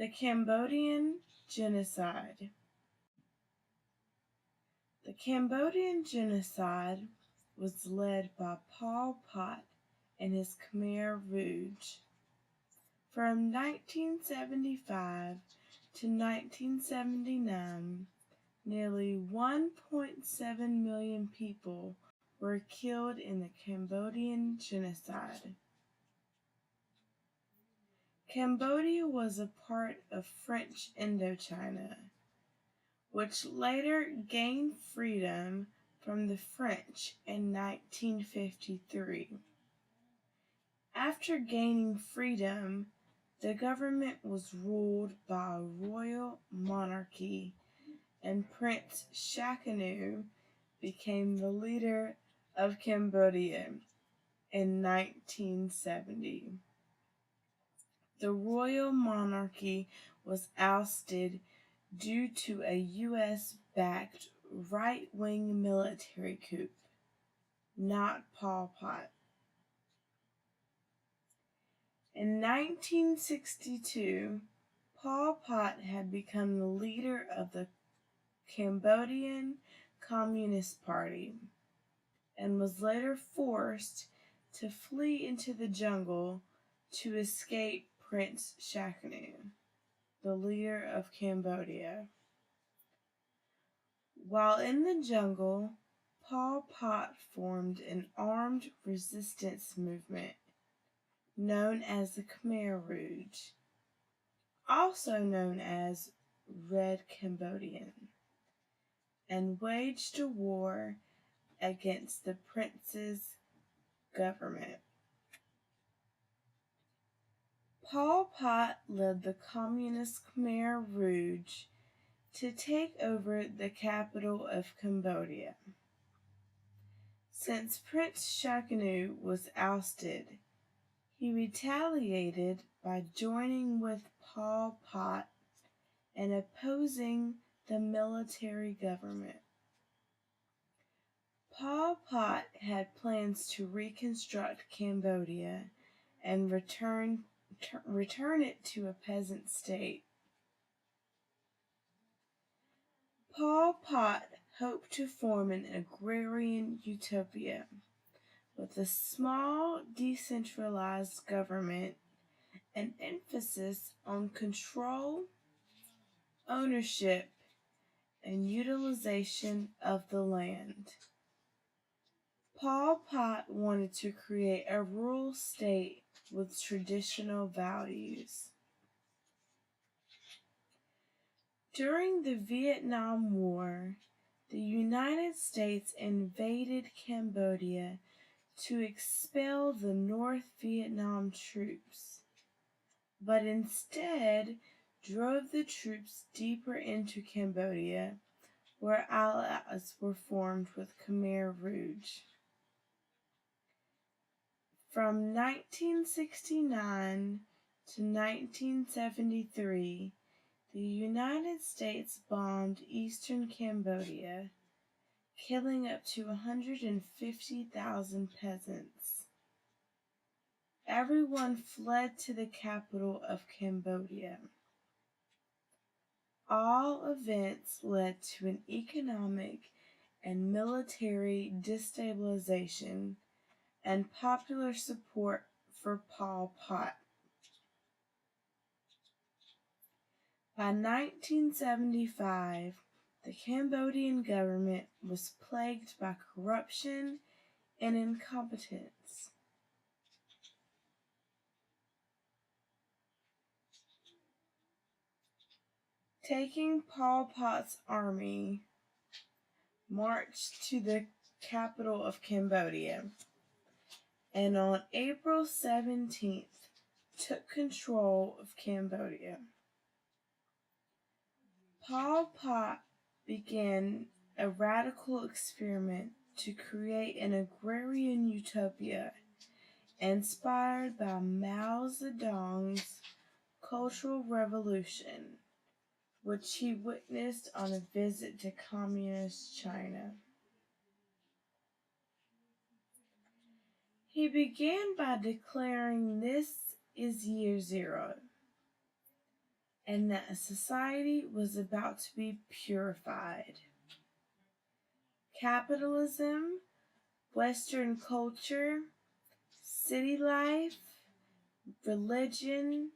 The Cambodian Genocide. The Cambodian Genocide was led by Pol Pot and his Khmer Rouge. From 1975 to 1979, nearly 1.7 million people were killed in the Cambodian Genocide. Cambodia was a part of French Indochina, which later gained freedom from the French in 1953. After gaining freedom, the government was ruled by a royal monarchy, and Prince Sihanouk became the leader of Cambodia in 1970. The royal monarchy was ousted due to a U.S.-backed right-wing military coup, not Pol Pot. In 1962, Pol Pot had become the leader of the Cambodian Communist Party and was later forced to flee into the jungle to escape Prince Sihanouk, the leader of Cambodia. While in the jungle, Pol Pot formed an armed resistance movement known as the Khmer Rouge, also known as Red Cambodian, and waged a war against the prince's government. Pol Pot led the communist Khmer Rouge to take over the capital of Cambodia. Since Prince Sihanouk was ousted, he retaliated by joining with Pol Pot and opposing the military government. Pol Pot had plans to reconstruct Cambodia and return it to a peasant state. Pol Pot hoped to form an agrarian utopia with a small decentralized government and emphasis on control, ownership, and utilization of the land. Pol Pot wanted to create a rural state with traditional values. During the Vietnam War, the United States invaded Cambodia to expel the North Vietnam troops, but instead drove the troops deeper into Cambodia, where allies were formed with Khmer Rouge. From 1969 to 1973, the United States bombed eastern Cambodia, killing up to 150,000 peasants. Everyone fled to the capital of Cambodia. All events led to an economic and military destabilization and popular support for Pol Pot. By 1975, the Cambodian government was plagued by corruption and incompetence. Taking Pol Pot's army marched to the capital of Cambodia, and on April 17th took control of Cambodia. Pol Pot began a radical experiment to create an agrarian utopia inspired by Mao Zedong's Cultural Revolution, which he witnessed on a visit to Communist China. He began by declaring this is year zero. and that society was about to be purified. Capitalism, Western culture, city life, religion,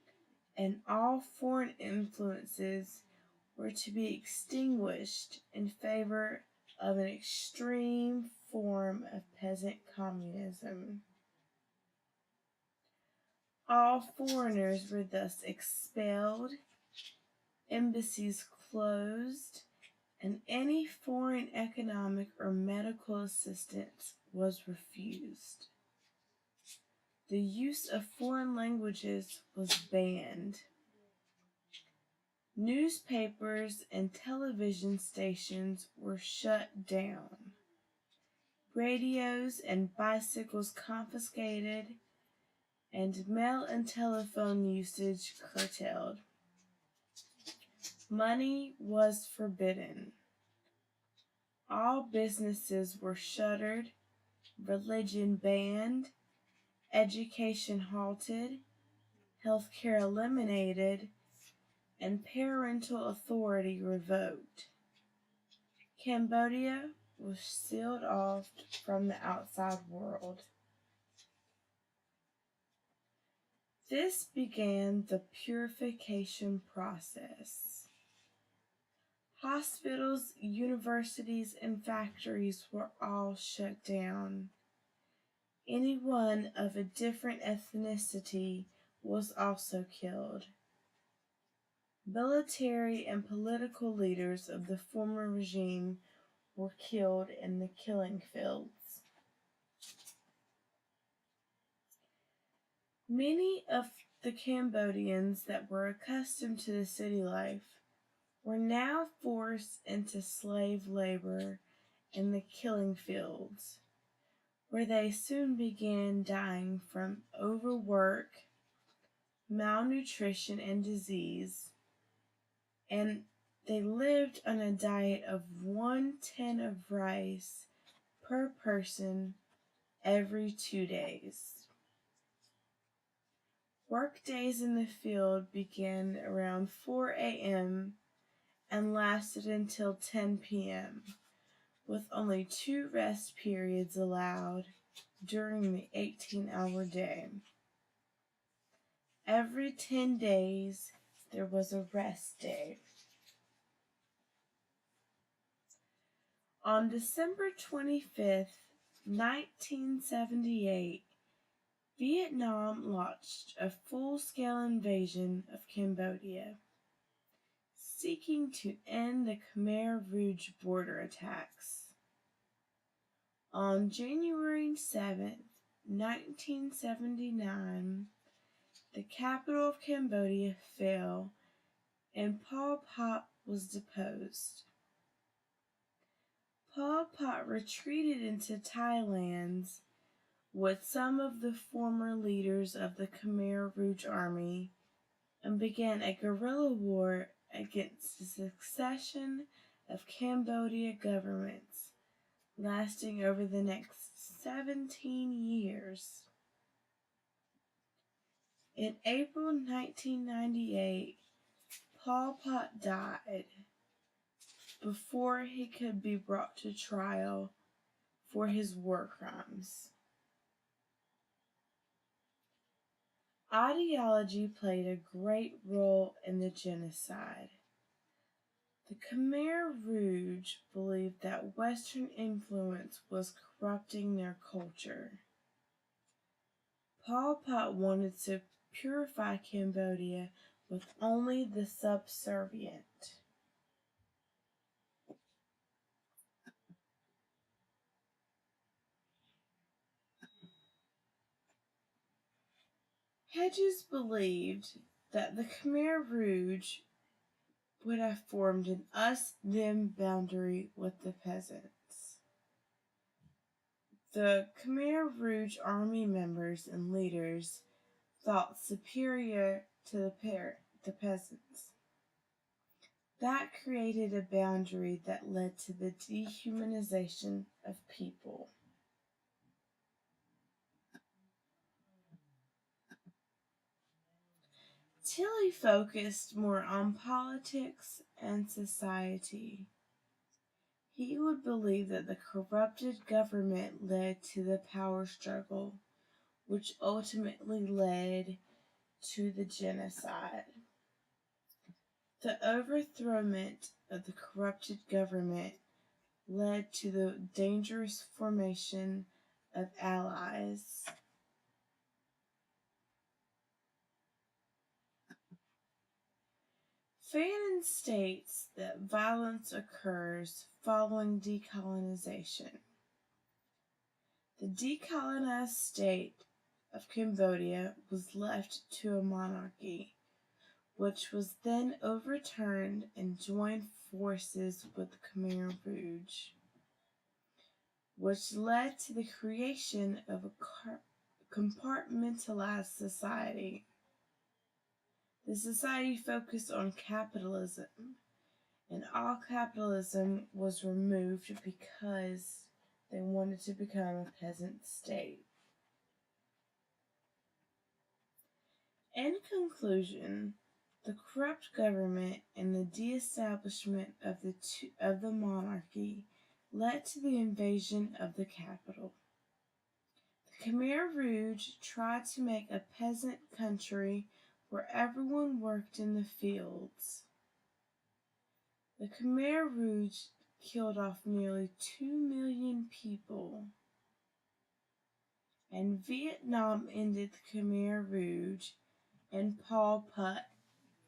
and all foreign influences were to be extinguished in favor of an extreme form of peasant communism. All foreigners were thus expelled, embassies closed, and any foreign economic or medical assistance was refused. The use of foreign languages was banned. Newspapers and television stations were shut down. Radios and bicycles confiscated, and mail and telephone usage curtailed. Money was forbidden. All businesses were shuttered, religion banned, education halted, healthcare eliminated, and parental authority revoked. Cambodia was sealed off from the outside world. This began the purification process. Hospitals, universities, and factories were all shut down. Anyone of a different ethnicity was also killed. Military and political leaders of the former regime were killed in the killing fields. Many of the Cambodians that were accustomed to the city life were now forced into slave labor in the killing fields, where they soon began dying from overwork, malnutrition, and disease, and they lived on a diet of 1 tin of rice per person every 2 days. Work days in the field began around 4 a.m. and lasted until 10 p.m., with only 2 rest periods allowed during the 18-hour day. Every 10 days, there was a rest day. On December 25th, 1978, Vietnam launched a full-scale invasion of Cambodia, seeking to end the Khmer Rouge border attacks. On January 7th, 1979, the capital of Cambodia fell and Pol Pot was deposed. Pol Pot retreated into Thailand with some of the former leaders of the Khmer Rouge army and began a guerrilla war against a succession of Cambodia governments lasting over the next 17 years. In April 1998, Pol Pot died before he could be brought to trial for his war crimes. Ideology played a great role in the genocide. The Khmer Rouge believed that Western influence was corrupting their culture. Pol Pot wanted to purify Cambodia with only the subservient. Hedges believed that the Khmer Rouge would have formed an us-them boundary with the peasants. The Khmer Rouge army members and leaders thought superior to the peasants. That created a boundary that led to the dehumanization of people. Tilly focused more on politics and society. He would believe that the corrupted government led to the power struggle, which ultimately led to the genocide. The overthrowment of the corrupted government led to the dangerous formation of allies. Fanon states that violence occurs following decolonization. The decolonized state of Cambodia was left to a monarchy, which was then overturned and joined forces with the Khmer Rouge, which led to the creation of a compartmentalized society. The society focused on capitalism, and all capitalism was removed because they wanted to become a peasant state. In conclusion, the corrupt government and the de-establishment of the monarchy led to the invasion of the capital. The Khmer Rouge tried to make a peasant country where everyone worked in the fields. The Khmer Rouge killed off nearly 2 million people, and Vietnam ended the Khmer Rouge, and Pol Pot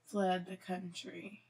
fled the country.